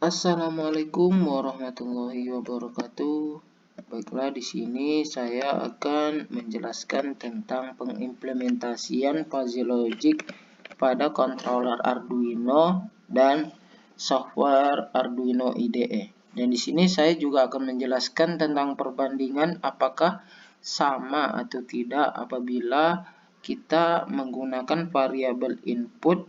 Assalamualaikum warahmatullahi wabarakatuh. Baiklah, di sini saya akan menjelaskan tentang pengimplementasian fuzzy logic pada controller Arduino dan software Arduino IDE. Dan di sini saya juga akan menjelaskan tentang perbandingan apakah sama atau tidak apabila kita menggunakan variabel input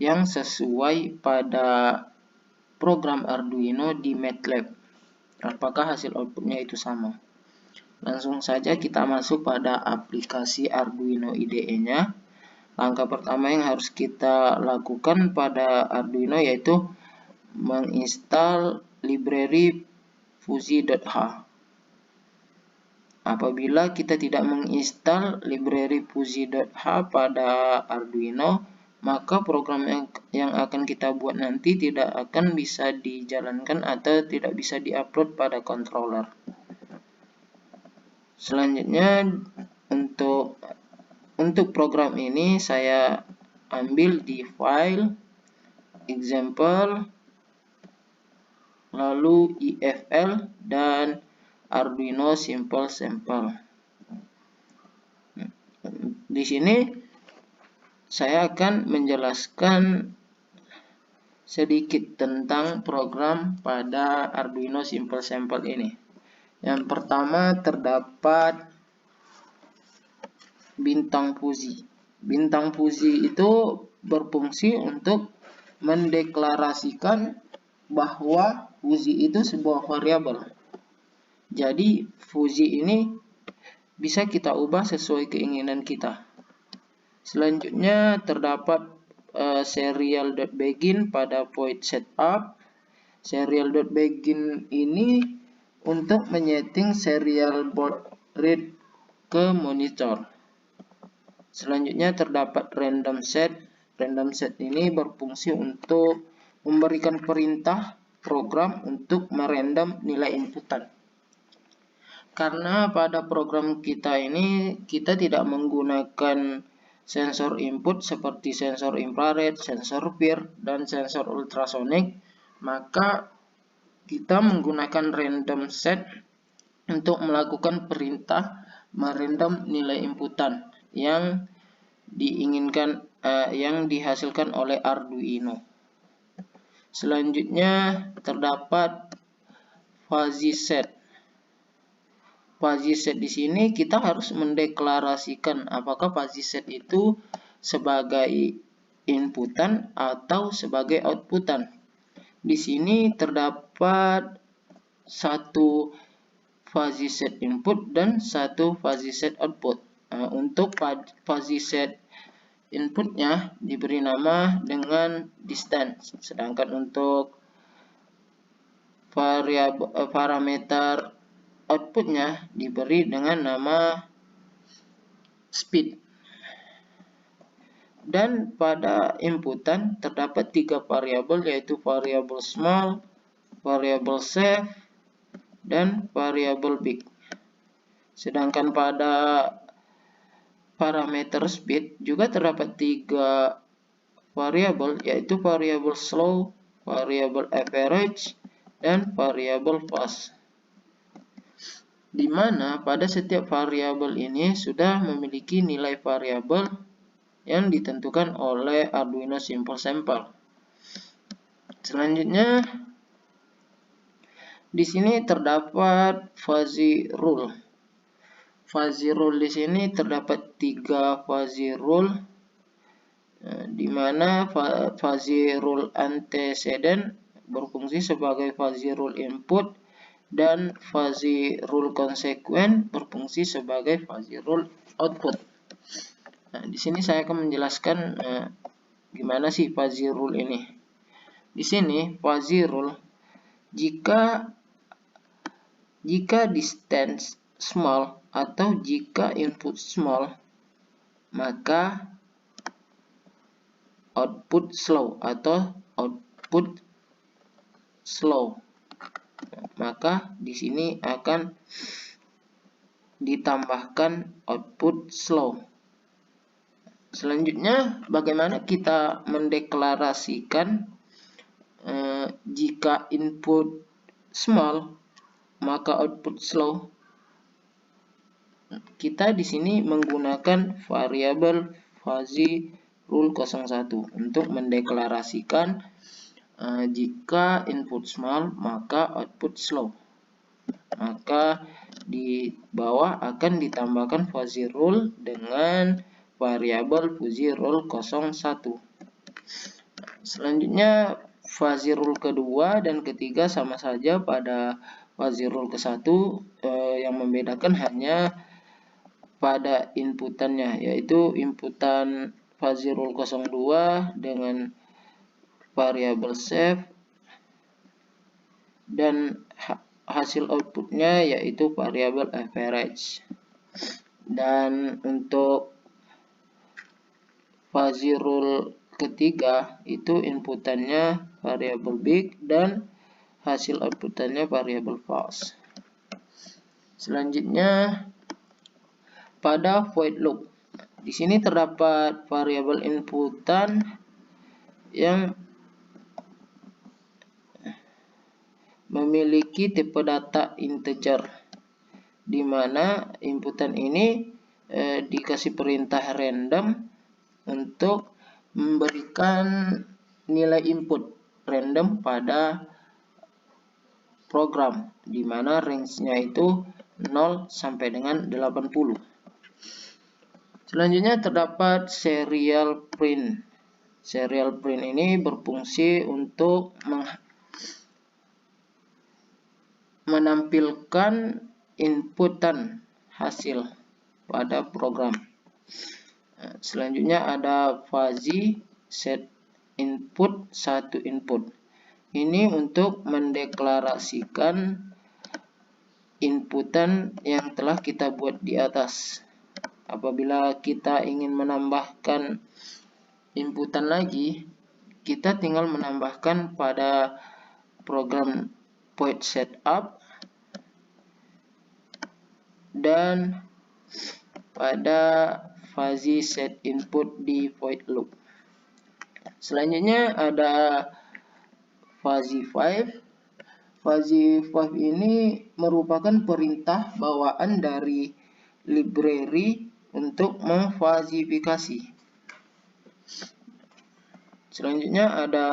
yang sesuai pada program Arduino di MATLAB. Apakah hasil outputnya itu sama? Langsung saja kita masuk pada aplikasi Arduino IDE-nya. Langkah pertama yang harus kita lakukan pada Arduino yaitu menginstal library fuzzy.h. Apabila kita tidak menginstal library fuzzy.h pada Arduino, maka program yang akan kita buat nanti tidak akan bisa dijalankan atau tidak bisa diupload pada controller. Selanjutnya untuk program ini saya ambil di file example, lalu ifl dan Arduino simple sample. Di sini saya akan menjelaskan sedikit tentang program pada Arduino simple sample ini. Yang pertama terdapat bintang fuzzy. Bintang fuzzy itu berfungsi untuk mendeklarasikan bahwa fuzzy itu sebuah variabel. Jadi fuzzy ini bisa kita ubah sesuai keinginan kita. Selanjutnya terdapat serial.begin pada void setup. Serial.begin ini untuk menyeting serial baud rate ke monitor. Selanjutnya terdapat random set. Random set ini berfungsi untuk memberikan perintah program untuk merandom nilai inputan. Karena pada program kita ini kita tidak menggunakan sensor input seperti sensor infrared, sensor PIR, dan sensor ultrasonik, maka kita menggunakan random set untuk melakukan perintah merandom nilai inputan yang diinginkan yang dihasilkan oleh Arduino. Selanjutnya terdapat fuzzy set. Fuzzy set di sini kita harus mendeklarasikan apakah fuzzy set itu sebagai inputan atau sebagai outputan. Di sini terdapat satu fuzzy set input dan satu fuzzy set output. Untuk fuzzy set inputnya diberi nama dengan distance, sedangkan untuk parameter outputnya diberi dengan nama speed. Dan pada inputan terdapat 3 variabel, yaitu variabel small, variabel safe, dan variabel big. Sedangkan pada parameter speed juga terdapat 3 variabel, yaitu variabel slow, variabel average, dan variabel fast. Di mana pada setiap variabel ini sudah memiliki nilai variabel yang ditentukan oleh Arduino simple sample. Selanjutnya di sini terdapat fuzzy rule. Fuzzy rule di sini terdapat 3 fuzzy rule, di mana fuzzy rule antecedent berfungsi sebagai fuzzy rule input dan fuzzy rule consequent berfungsi sebagai fuzzy rule output. Nah, di sini saya akan menjelaskan gimana sih fuzzy rule ini. Di sini fuzzy rule jika distance small atau jika input small, maka output slow atau output slow. Maka di sini akan ditambahkan output slow. Selanjutnya, bagaimana kita mendeklarasikan jika input small maka output slow. Kita di sini menggunakan variabel fuzzy rule 01 untuk mendeklarasikan jika input small maka output slow. Maka di bawah akan ditambahkan fuzzy rule dengan variabel fuzzy rule 01. Selanjutnya fuzzy rule kedua dan ketiga sama saja pada fuzzy rule ke-1, yang membedakan hanya pada inputannya, yaitu inputan fuzzy rule 02 dengan variabel save dan hasil outputnya yaitu variabel average. Dan untuk fuzzy rule ketiga itu inputannya variabel big dan hasil outputannya variabel false. Selanjutnya pada void loop, di sini terdapat variabel inputan yang memiliki tipe data integer, di mana inputan ini dikasih perintah random untuk memberikan nilai input random pada program, di mana range-nya itu 0 sampai dengan 80. Selanjutnya terdapat serial print. Serial print ini berfungsi untuk menampilkan inputan hasil pada program. Selanjutnya ada fuzzy set input 1 input. Ini untuk mendeklarasikan inputan yang telah kita buat di atas. Apabila kita ingin menambahkan inputan lagi, kita tinggal menambahkan pada program void setup dan pada fuzzy set input di void loop. Selanjutnya ada fuzzy 5. Fuzzy 5 ini merupakan perintah bawaan dari library untuk memfazifikasi. Selanjutnya ada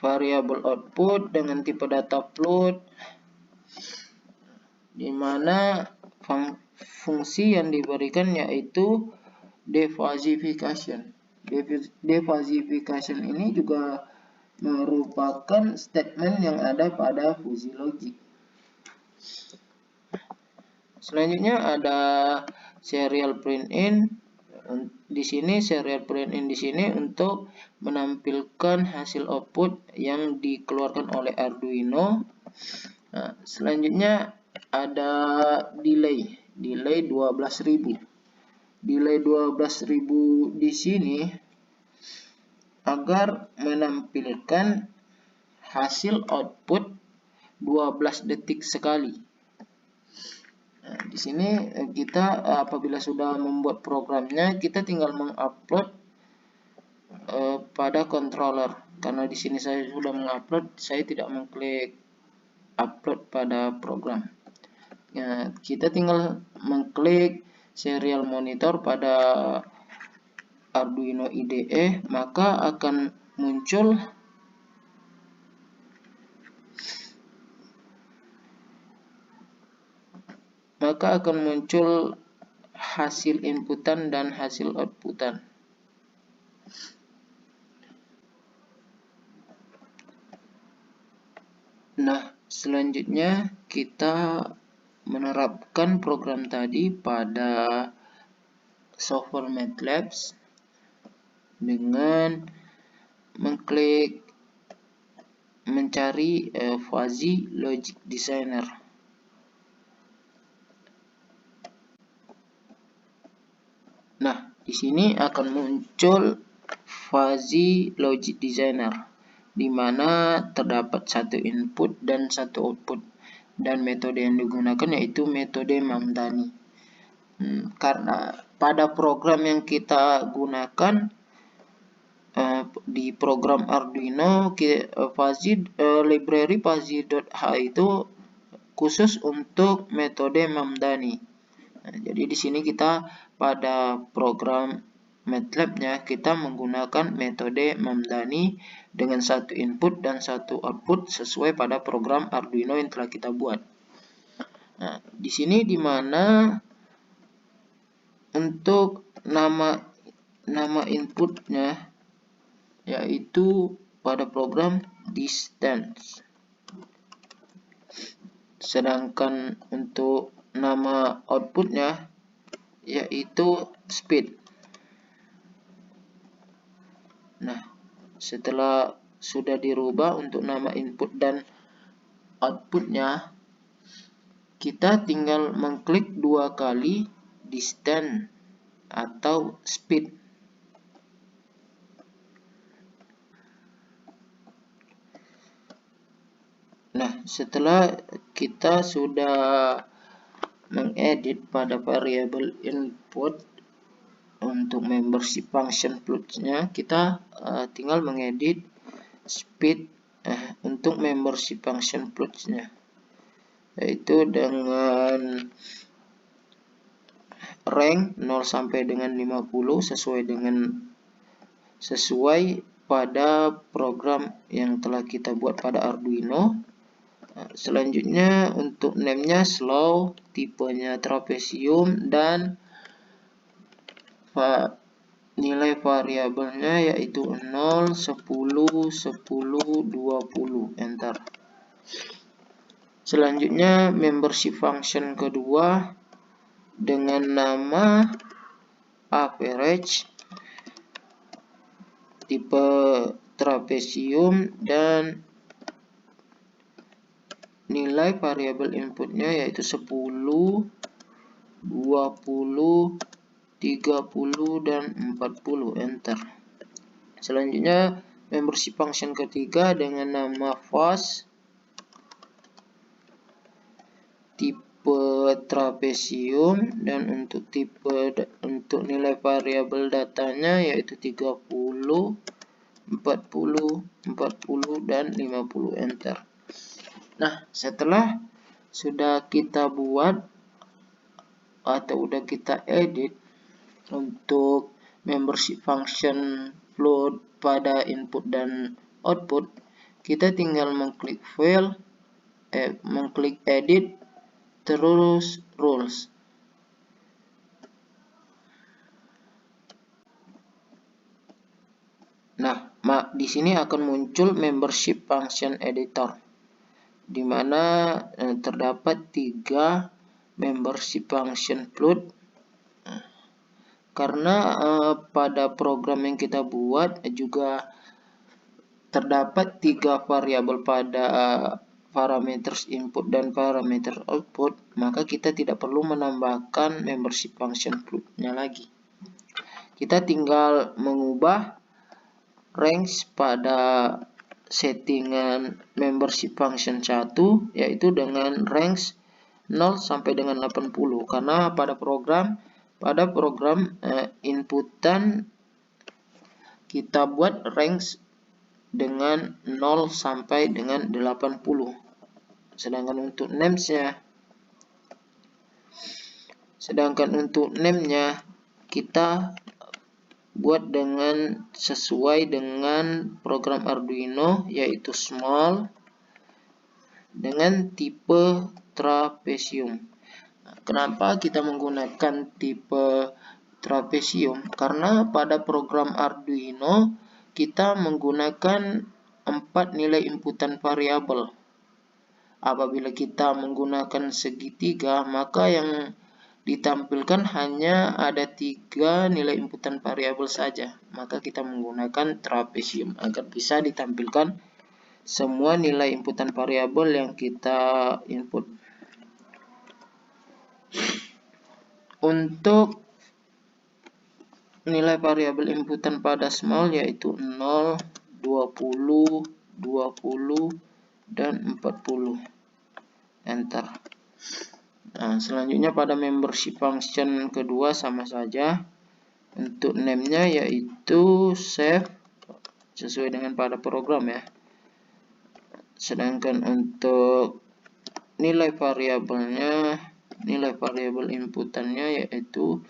variabel output dengan tipe data float, di mana fungsi yang diberikan yaitu defazification. Defazification ini juga merupakan statement yang ada pada fuzzy logic. Selanjutnya ada serial print in. Di sini serial print in di sini untuk menampilkan hasil output yang dikeluarkan oleh Arduino. Nah, selanjutnya ada delay 12.000. Delay 12.000 di sini agar menampilkan hasil output 12 detik sekali. Nah, di sini kita apabila sudah membuat programnya, kita tinggal mengupload pada controller. Karena di sini saya sudah mengupload, saya tidak mengklik upload pada program. Ya, kita tinggal mengklik serial monitor pada Arduino IDE, maka akan muncul hasil inputan dan hasil outputan. Nah, selanjutnya kita menerapkan program tadi pada software MATLAB dengan mengklik mencari fuzzy logic designer. Nah, di sini akan muncul fuzzy logic designer, di mana terdapat satu input dan satu output, dan metode yang digunakan yaitu metode Mamdani. Karena pada program yang kita gunakan di program Arduino library fuzzy.h itu khusus untuk metode Mamdani. Nah, jadi di sini kita pada program MATLAB-nya kita menggunakan metode Mamdani dengan satu input dan satu output sesuai pada program Arduino yang telah kita buat. Nah, di sini di mana untuk nama inputnya yaitu pada program distance. Sedangkan untuk nama outputnya yaitu speed. Nah, setelah sudah dirubah untuk nama input dan outputnya, kita tinggal mengklik 2 kali distance atau speed. Nah, setelah kita sudah mengedit pada variabel input untuk membership function float-nya, kita tinggal mengedit speed untuk membership function float-nya, yaitu dengan rank 0 sampai dengan 50 sesuai pada program yang telah kita buat pada Arduino. Selanjutnya untuk name-nya slow, tipenya trapesium, dan nilai variabelnya yaitu 0, 10, 10, 20, enter. Selanjutnya membership function kedua dengan nama average, tipe trapesium, dan nilai variabel inputnya yaitu 10, 20, 30, dan 40, enter. Selanjutnya membership function ketiga dengan nama fast, tipe trapesium, dan untuk nilai variabel datanya yaitu 30, 40, 40, dan 50, enter. Nah, setelah sudah kita buat atau udah kita edit untuk membership function float pada input dan output, kita tinggal mengklik file, mengklik edit, terus rules. Nah, di sini akan muncul membership function editor, di mana terdapat 3 membership function float. Karena pada program yang kita buat juga terdapat 3 variabel pada parameter input dan parameter output, maka kita tidak perlu menambahkan membership function float-nya lagi. Kita tinggal mengubah range pada settingan membership function 1 yaitu dengan range 0 sampai dengan 80, karena pada program inputan kita buat range dengan 0 sampai dengan 80. Sedangkan untuk name-nya kita buat dengan sesuai dengan program Arduino yaitu small dengan tipe trapesium. Kenapa kita menggunakan tipe trapesium? Karena pada program Arduino kita menggunakan 4 nilai inputan variabel. Apabila kita menggunakan segitiga, maka yang ditampilkan hanya ada 3 nilai inputan variabel saja. Maka kita menggunakan trapesium agar bisa ditampilkan semua nilai inputan variabel yang kita input. Untuk nilai variabel inputan pada small yaitu 0, 20, 20, dan 40, enter. Nah, selanjutnya pada membership function kedua sama saja. Untuk name-nya yaitu save, sesuai dengan pada program ya. Sedangkan untuk nilai variabelnya, nilai variabel inputannya yaitu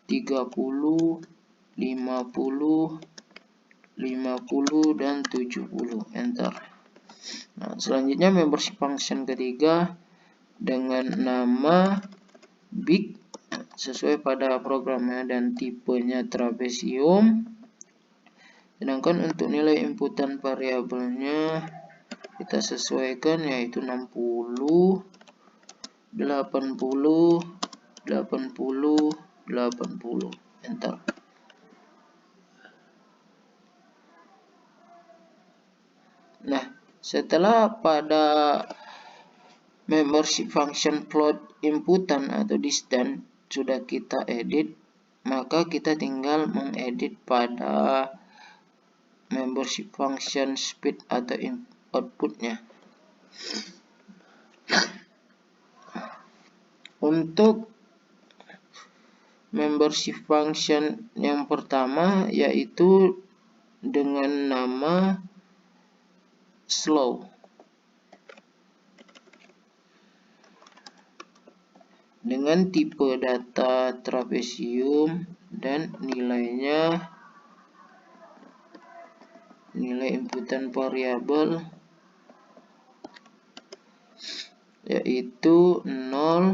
30, 50, 50 dan 70. Enter. Nah, selanjutnya membership function ketiga dengan nama big sesuai pada programnya dan tipenya trapesium. Sedangkan untuk nilai inputan variabelnya kita sesuaikan yaitu 60, 80, 80, 80. Enter. Nah, setelah pada membership function float inputan atau distance sudah kita edit, maka kita tinggal mengedit pada membership function speed atau outputnya. Untuk membership function yang pertama yaitu dengan nama slow dengan tipe data trapesium dan nilai inputan variabel yaitu 0,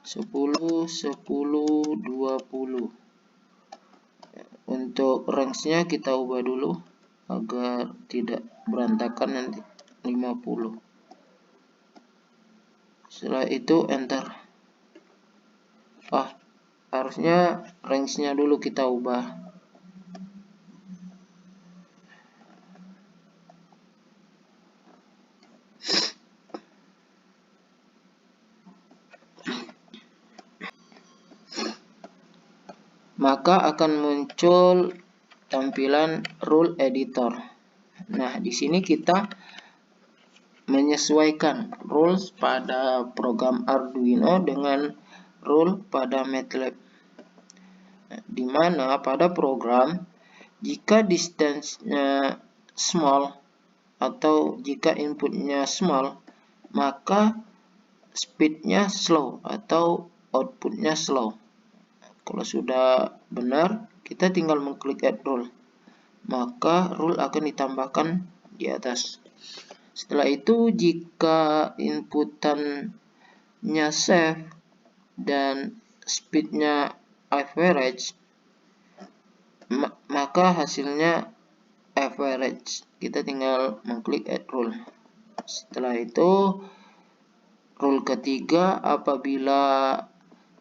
10, 10, 20. Untuk range-nya kita ubah dulu agar tidak berantakan nanti. 50. Setelah itu enter. Harusnya range-nya dulu kita ubah. Maka akan muncul tampilan rule editor. Nah, di sini kita menyesuaikan rules pada program Arduino dengan rule pada MATLAB. Di mana pada program jika distance-nya small atau jika inputnya small, maka speed-nya slow atau output-nya slow. Kalau sudah benar, kita tinggal mengklik add rule. Maka rule akan ditambahkan di atas. Setelah itu, jika inputannya safe dan speednya average, maka hasilnya average. Kita tinggal mengklik add rule. Setelah itu, rule ketiga, apabila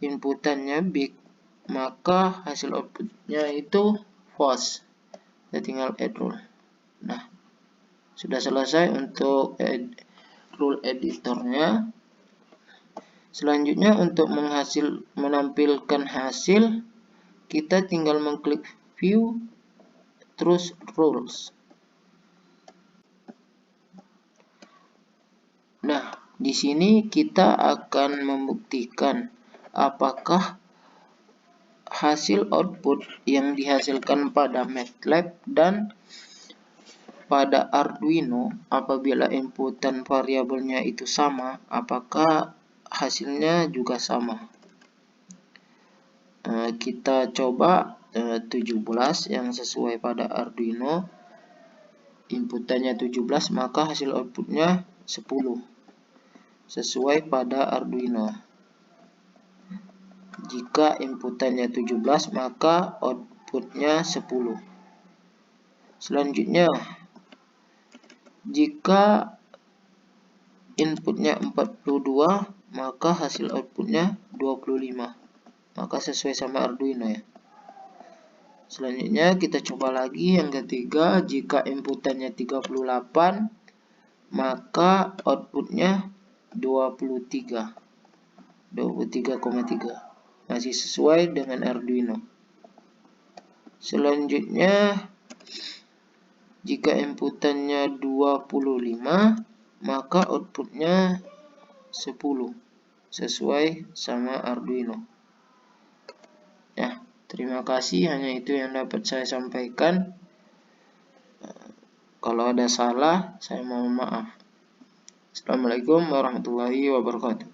inputannya big, maka hasil outputnya itu false. Kita tinggal add rule. Nah, sudah selesai untuk rule editornya. Selanjutnya untuk menampilkan hasil, kita tinggal mengklik view, terus rules. Nah, di sini kita akan membuktikan apakah hasil output yang dihasilkan pada MATLAB dan pada Arduino apabila inputan variabelnya itu sama, apakah hasilnya juga sama. Kita coba 17 yang sesuai pada Arduino, inputannya 17, maka hasil outputnya 10 sesuai pada Arduino. Jika inputannya 17, maka outputnya 10. Selanjutnya, jika inputnya 42, maka hasil outputnya 25. Maka sesuai sama Arduino ya. Selanjutnya kita coba lagi yang ketiga, jika inputannya 38, maka outputnya 23,3. Masih sesuai dengan Arduino. Selanjutnya, jika inputannya 25, maka outputnya 10 sesuai sama Arduino. Nah, terima kasih, hanya itu yang dapat saya sampaikan. Kalau ada salah, saya mohon maaf. Assalamualaikum warahmatullahi wabarakatuh.